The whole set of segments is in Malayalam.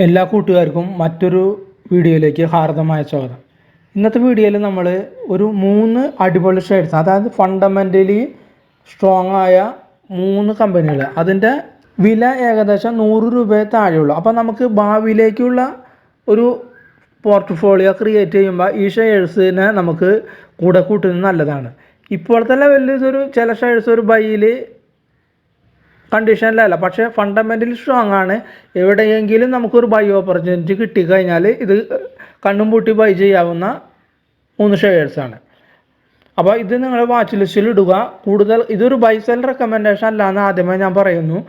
എല്ലാ കൂട്ടുകാർക്കും മറ്റൊരു വീഡിയോയിലേക്ക് ഹാർദമായ സ്വാഗതം. ഇന്നത്തെ വീഡിയോയിൽ നമ്മൾ ഒരു 3 അടിപൊളി ഷെയർസ്, അതായത് ഫണ്ടമെൻ്റലി സ്ട്രോങ് ആയ 3 കമ്പനികൾ, അതിൻ്റെ വില ഏകദേശം 100 രൂപയെ താഴെയുള്ളൂ. അപ്പോൾ നമുക്ക് ഭാവിയിലേക്കുള്ള ഒരു പോർട്ട്ഫോളിയോ ക്രിയേറ്റ് ചെയ്യുമ്പോൾ ഈ ഷെയർസിനെ നമുക്ക് കൂടെ കൂട്ടുന്നത് നല്ലതാണ്. ഇപ്പോഴത്തെ ലെവലിൽ ഇതൊരു ചില ഷെയർസ് ഒരു ബൈയിൽ കണ്ടീഷനിലല്ല, പക്ഷേ ഫണ്ടമെൻ്റലി സ്ട്രോങ് ആണ്. എവിടെയെങ്കിലും നമുക്കൊരു ബൈ ഓപ്പർച്യൂണിറ്റി കിട്ടിക്കഴിഞ്ഞാൽ ഇത് കണ്ണും പൂട്ടി ബൈ ചെയ്യാവുന്ന 3 ഷെയർസാണ്. അപ്പോൾ ഇത് നിങ്ങൾ വാച്ച് ലിസ്റ്റിൽ ഇടുക. കൂടുതൽ ഇതൊരു ബൈ സെൽ റെക്കമെൻഡേഷൻ അല്ലാന്ന് ആദ്യമേ ഞാൻ പറയുന്നു.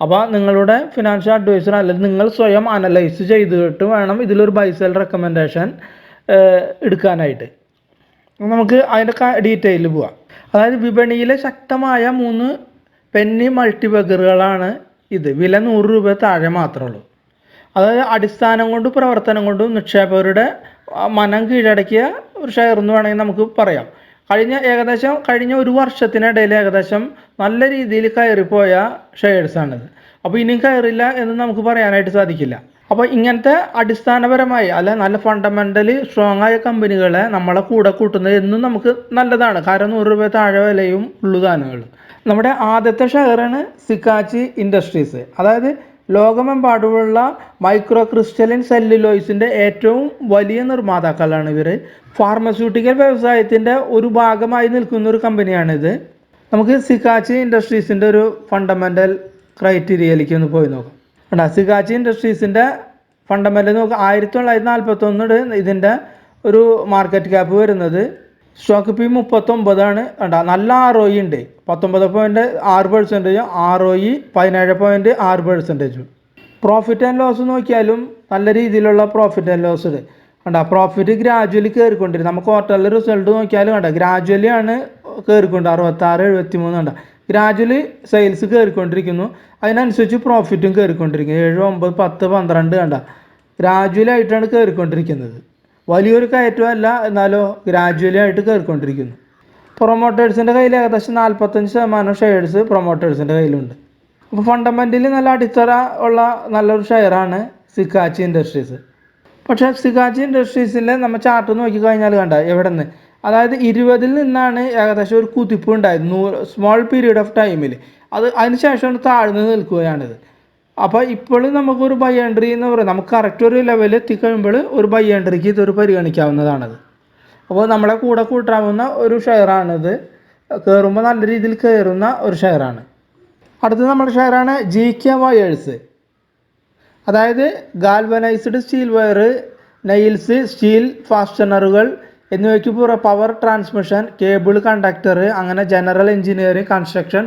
അപ്പോൾ നിങ്ങളുടെ ഫിനാൻഷ്യൽ അഡ്വൈസർ അല്ലെങ്കിൽ നിങ്ങൾ സ്വയം അനലൈസ് ചെയ്തിട്ട് വേണം ഇതിലൊരു ബൈ സെൽ റെക്കമെൻഡേഷൻ എടുക്കാനായിട്ട്. നമുക്ക് അതിൻ്റെ ഡീറ്റെയിൽ പോവാം. അതായത് വിപണിയിലെ ശക്തമായ 3 പെന്നി മൾട്ടിബഗറുകളാണ് ഇത്. വില 100 രൂപ താഴെ മാത്രമേ ഉള്ളൂ. അതായത് അടിസ്ഥാനം കൊണ്ടും പ്രവർത്തനം കൊണ്ടും നിക്ഷേപകരുടെ മനം കീഴടക്കിയ ഒരു ഷെയർ എന്ന് വേണമെങ്കിൽ നമുക്ക് പറയാം. കഴിഞ്ഞ ഒരു വർഷത്തിനിടയിൽ ഏകദേശം നല്ല രീതിയിൽ കയറിപ്പോയ ഷെയർസാണിത്. അപ്പോൾ ഇനിയും കയറില്ല എന്ന് നമുക്ക് പറയാനായിട്ട് സാധിക്കില്ല. അപ്പോൾ ഇങ്ങനത്തെ അടിസ്ഥാനപരമായി നല്ല ഫണ്ടമെൻ്റലി സ്ട്രോങ് ആയ കമ്പനികളെ നമ്മളെ കൂടെ കൂട്ടുന്നത് എന്നും നമുക്ക് നല്ലതാണ്. കാരണം 100 രൂപ താഴെ വിലയും ഉള്ളുതാനുകൾ. നമ്മുടെ ആദ്യത്തെ ഷെയറാണ് സിക്കാച്ചി ഇൻഡസ്ട്രീസ്. അതായത് ലോകമെമ്പാടുമുള്ള മൈക്രോ ക്രിസ്റ്റലിൻ സെല്ലുലോയിസിൻ്റെ ഏറ്റവും വലിയ നിർമ്മാതാക്കളാണ് ഇവർ. ഫാർമസ്യൂട്ടിക്കൽ വ്യവസായത്തിൻ്റെ ഒരു ഭാഗമായി നിൽക്കുന്ന ഒരു കമ്പനിയാണിത്. നമുക്ക് സിക്കാച്ചി ഇൻഡസ്ട്രീസിൻ്റെ ഒരു ഫണ്ടമെൻ്റൽ ക്രൈറ്റീരിയയിലേക്ക് ഒന്ന് പോയി നോക്കാം. സിക്കാച്ചി ഇൻഡസ്ട്രീസിൻ്റെ ഫണ്ടമെൻ്റൽ നോക്കുക. 1941 ഇതിൻ്റെ ഒരു മാർക്കറ്റ് ക്യാപ്പ് വരുന്നത്. സ്റ്റോക്ക് പി 39 നല്ല ROE ഉണ്ട്, 19.6%, ROE 17.6%. പ്രോഫിറ്റ് ആൻഡ് ലോസ് നോക്കിയാലും നല്ല രീതിയിലുള്ള പ്രോഫിറ്റ് ആൻഡ് ലോസ് ഉണ്ട്. പ്രോഫിറ്റ് ഗ്രാജുവലി കയറിക്കൊണ്ടിരിക്കും. നമുക്ക് ക്വാർട്ടറിലെ റിസൾട്ട് നോക്കിയാലും ഗ്രാജുവലി ആണ് കയറിക്കൊണ്ട് 66, 73 ഗ്രാജുവലി സെയിൽസ് കയറിക്കൊണ്ടിരിക്കുന്നു. അതിനനുസരിച്ച് പ്രോഫിറ്റും കയറിക്കൊണ്ടിരിക്കുന്നു. 7, 9, 10, 12 ഗ്രാജുവലി ആയിട്ടാണ് കയറിക്കൊണ്ടിരിക്കുന്നത്. വലിയൊരു കയറ്റമല്ല, എന്നാലോ ഗ്രാജുവലി ആയിട്ട് കയറിക്കൊണ്ടിരിക്കുന്നു. പ്രൊമോട്ടേഴ്സിൻ്റെ കയ്യിൽ ഏകദേശം 45% ഷെയർസ് പ്രൊമോട്ടേഴ്സിൻ്റെ കയ്യിലുണ്ട്. അപ്പോൾ ഫണ്ടമെൻ്റലി നല്ല അടിത്തറ ഉള്ള നല്ലൊരു ഷെയറാണ് സിക്കാച്ചി ഇൻഡസ്ട്രീസ്. പക്ഷേ സിക്കാച്ചി ഇൻഡസ്ട്രീസിലെ നമ്മൾ ചാർട്ട് നോക്കിക്കഴിഞ്ഞാൽ എവിടെ നിന്ന്, അതായത് 20 നിന്നാണ് ഏകദേശം ഒരു കുതിപ്പ് ഉണ്ടായത് സ്മോൾ പീരീഡ് ഓഫ് ടൈമിൽ. അതിന് ശേഷം താഴ്ന്നു നിൽക്കുകയാണിത്. അപ്പോൾ ഇപ്പോഴും നമുക്കൊരു ബൈ എൻട്രി എന്ന് പറയുന്നത്, നമുക്ക് കറക്റ്റ് ഒരു ലെവലിൽ എത്തിക്കഴിയുമ്പോൾ ഒരു ബൈ എൻട്രിക്ക് ഇതൊരു പരിഗണിക്കാവുന്നതാണത്. അപ്പോൾ നമ്മളെ കൂടെ കൂട്ടാവുന്ന ഒരു ഷെയറാണിത്. കയറുമ്പോൾ നല്ല രീതിയിൽ കയറുന്ന ഒരു ഷെയറാണ്. അടുത്തത് നമ്മുടെ ഷെയറാണ് GK വയേഴ്സ്. അതായത് galvanised steel wire, nails, steel ഫാസ്റ്റനറുകൾ എന്നിവയ്ക്ക് പവർ ട്രാൻസ്മിഷൻ, കേബിൾ കണ്ടക്ടർ, അങ്ങനെ ജനറൽ എഞ്ചിനീയറിംഗ്, കൺസ്ട്രക്ഷൻ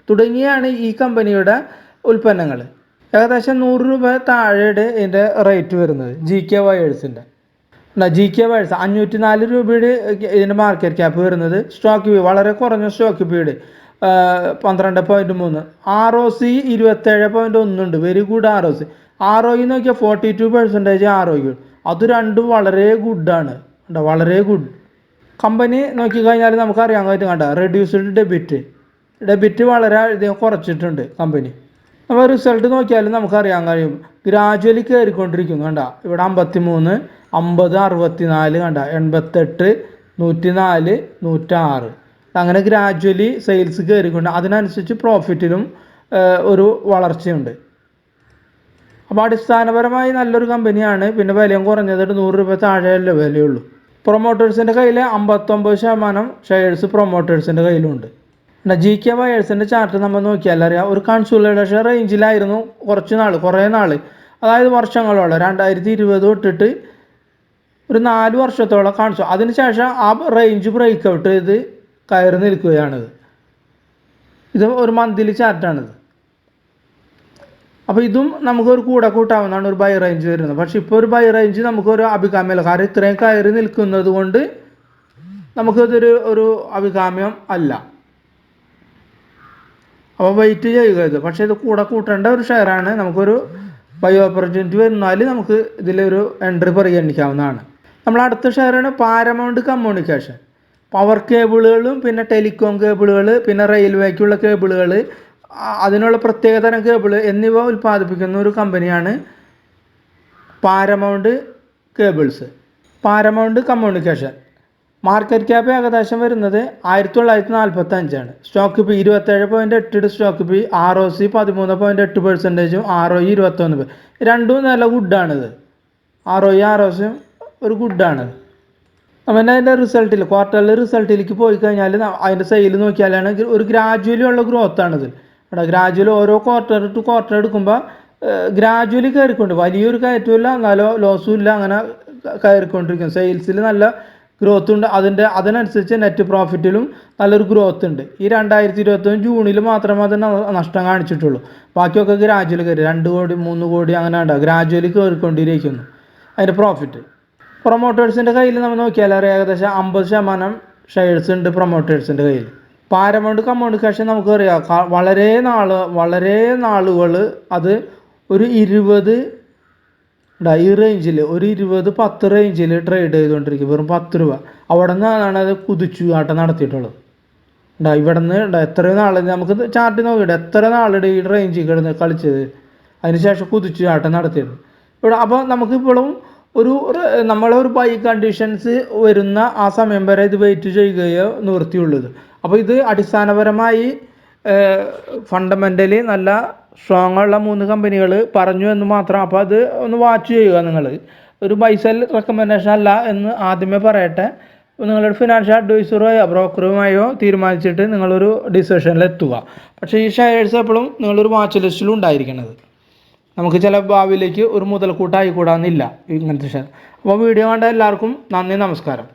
തുടങ്ങിയാണ് ഈ കമ്പനിയുടെ ഉൽപ്പന്നങ്ങൾ. ഏകദേശം 100 രൂപ താഴെയുടെ ഇതിൻ്റെ റേറ്റ് വരുന്നത് GK വയേഴ്സിൻ്റെ. GK വയേഴ്സ് 504 രൂപയുടെ ഇതിൻ്റെ മാർക്കറ്റ് ക്യാപ്പ് വരുന്നത്. സ്റ്റോക്ക് പി വളരെ കുറഞ്ഞ സ്റ്റോക്ക് പീരീഡ് 12.3, ROC 27.1 ഉണ്ട്. Very good ROC. ROE നോക്കിയാൽ 42% ROE. അത് രണ്ടും വളരെ ഗുഡാണ്, വളരെ ഗുഡ്. കമ്പനി നോക്കിക്കഴിഞ്ഞാൽ നമുക്കറിയാൻ പറ്റും റെഡ്യൂസ്ഡ് ഡെബിറ്റ് വളരെ അധികം കുറച്ചിട്ടുണ്ട് കമ്പനി. അപ്പോൾ റിസൾട്ട് നോക്കിയാലും നമുക്കറിയാൻ കഴിയും ഗ്രാജുവലി കയറിക്കൊണ്ടിരിക്കുന്നു. ഇവിടെ 53, 50, 64, 88, 104, 106 അങ്ങനെ ഗ്രാജുവലി സെയിൽസ് കയറിക്കൊണ്ട് അതിനനുസരിച്ച് പ്രോഫിറ്റിലും ഒരു വളർച്ചയുണ്ട്. അപ്പോൾ അടിസ്ഥാനപരമായി നല്ലൊരു കമ്പനിയാണ്. പിന്നെ വിലയും കുറഞ്ഞത് 100 രൂപ താഴെയല്ലേ വിലയുള്ളൂ. പ്രൊമോട്ടേഴ്സിൻ്റെ കയ്യിൽ 59% ഷെയർസ് പ്രൊമോട്ടേഴ്സിൻ്റെ കയ്യിലുണ്ട്. GK വയേഴ്സിൻ്റെ ചാർട്ട് നമ്മൾ നോക്കിയാൽ അറിയാം, ഒരു കൺസോളിഡേഷൻ റേഞ്ചിലായിരുന്നു കുറേ നാൾ, അതായത് വർഷങ്ങളോളം 2020 തൊട്ടിട്ട് ഒരു 4 വർഷത്തോളം അതിനുശേഷം ആ റേഞ്ച് ബ്രേക്ക് ഔട്ട് ചെയ്ത് കയറി നിൽക്കുകയാണിത്. ഇത് ഒരു മന്ത്ലി ചാർട്ടാണിത്. അപ്പോൾ ഇതും നമുക്കൊരു കൂടെ കൂട്ടാവുന്നതാണ് ഒരു ബൈ റേഞ്ച് വരുന്നത്. പക്ഷേ ഇപ്പോൾ ഒരു ബൈ റേഞ്ച് നമുക്കൊരു അഭികാമ്യമല്ല. കാരണം ഇത്രയും കയറി നിൽക്കുന്നത് കൊണ്ട് നമുക്കിതൊരു അഭികാമ്യം അല്ല. അപ്പോൾ വെയിറ്റ് ചെയ്യുക ഇത്. പക്ഷേ ഇത് കൂടെ കൂട്ടേണ്ട ഒരു ഷെയറാണ്. നമുക്കൊരു ബൈ ഓപ്പർച്യൂണിറ്റി വരുന്നാൽ നമുക്ക് ഇതിലൊരു എൻട്രി പരിഗണിക്കാവുന്നതാണ്. നമ്മൾ അടുത്ത ഷെയറാണ് പാരമൗണ്ട് കമ്മ്യൂണിക്കേഷൻ. പവർ കേബിളുകളും പിന്നെ ടെലികോം കേബിളുകൾ, പിന്നെ റെയിൽവേക്കുള്ള കേബിളുകൾ, അതിനുള്ള പ്രത്യേകതരം കേബിൾ എന്നിവ ഉൽപ്പാദിപ്പിക്കുന്ന ഒരു കമ്പനിയാണ് paramount cables, paramount communication. Market cap ഏകദേശം വരുന്നത് 1945 stock P 27.8 stock P, ROC 13.8%, ROE 21. രണ്ടും നല്ല ഗുഡാണിത്. ROC ഒരു ഗുഡാണ്. അവൻ്റെ അതിൻ്റെ റിസൾട്ടിൽ ക്വാർട്ടറിൽ റിസൾട്ടിലേക്ക് പോയി കഴിഞ്ഞാൽ അതിൻ്റെ സെയിൽ നോക്കിയാലാണ് ഒരു ഗ്രാജുവലി ഉള്ള ഗ്രോത്താണിത്. ഗ്രാജുവലി ഓരോ ക്വാർട്ടർ ടു ക്വാർട്ടർ എടുക്കുമ്പോൾ ഗ്രാജുവലി കയറിക്കൊണ്ട് വലിയൊരു കയറ്റമില്ല എന്നാലോ ലോസും ഇല്ല, അങ്ങനെ കയറിക്കൊണ്ടിരിക്കും. സെയിൽസിൽ നല്ല ഗ്രോത്ത് ഉണ്ട്, അതിനനുസരിച്ച് നെറ്റ് പ്രോഫിറ്റിലും നല്ലൊരു ഗ്രോത്ത് ഉണ്ട്. ഈ 2021 ജൂണിൽ മാത്രമേ അതിന് നഷ്ടം കാണിച്ചിട്ടുള്ളൂ. ബാക്കിയൊക്കെ ഗ്രാജുവലി കയറി 2 കോടി 3 കോടി അങ്ങനെ ഉണ്ടാവും, ഗ്രാജുവലി കയറിക്കൊണ്ടിരിക്കുന്നു അതിൻ്റെ പ്രോഫിറ്റ്. പ്രൊമോട്ടേഴ്സിൻ്റെ കയ്യിൽ നമ്മൾ നോക്കിയാൽ അറിയാം ഏകദേശം 50% ഷെയർസ് ഉണ്ട് പ്രൊമോട്ടേഴ്സിൻ്റെ കയ്യിൽ. പാരമൗണ്ട് കമ്മ്യൂണിക്കേഷൻ നമുക്കറിയാം വളരെ നാളുകൾ അത് ഒരു 20 ഈ റേഞ്ചിൽ ഒരു 20-10 റേഞ്ചിൽ ട്രേഡ് ചെയ്തുകൊണ്ടിരിക്കും, വെറും 10 രൂപ. അവിടെ നിന്നാണ് അത് കുതിച്ചുകാട്ടം നടത്തിയിട്ടുള്ളത്. ഇവിടെ നിന്ന് എത്ര നാൾ നമുക്ക് ചാർട്ട് നോക്കിയിട്ട് എത്ര നാളുടെ ഈ റേഞ്ചിൽ കിടന്ന് കളിച്ചത്, അതിനുശേഷം കുതിച്ചുകാട്ടം നടത്തിയത് ഇവിടെ. അപ്പോൾ നമുക്കിപ്പോഴും നമ്മളൊരു ബൈ കണ്ടീഷൻസ് വരുന്ന ആ സമയം വരെ ഇത് വെയിറ്റ് ചെയ്യുകയോ നിവൃത്തിയുള്ളത്. അപ്പോൾ ഇത് അടിസ്ഥാനപരമായി ഫണ്ടമെൻ്റലി നല്ല സ്ട്രോങ് ഉള്ള 3 കമ്പനികൾ പറഞ്ഞു എന്ന് മാത്രം. അപ്പോൾ അത് ഒന്ന് വാച്ച് ചെയ്യുക നിങ്ങൾ. ഒരു ബൈ സെൽ റെക്കമെൻഡേഷൻ അല്ല എന്ന് ആദ്യമേ പറയട്ടെ. നിങ്ങളുടെ ഫിനാൻഷ്യൽ അഡ്വൈസറുമായോ ബ്രോക്കറുമായോ തീരുമാനിച്ചിട്ട് നിങ്ങളൊരു ഡിസിഷനിൽ എത്തുക. പക്ഷേ ഈ ഷെയർസ് എപ്പോഴും നിങ്ങളൊരു വാച്ച് ലിസ്റ്റിലും ഉണ്ടായിരിക്കണത്. നമുക്ക് ചില ഭാവിയിലേക്ക് ഒരു മുതൽക്കൂട്ടായിക്കൂടാന്നില്ല ഇങ്ങനത്തെ ഷെയർ. അപ്പോൾ വീഡിയോ കണ്ട എല്ലാവർക്കും നന്ദി, നമസ്കാരം.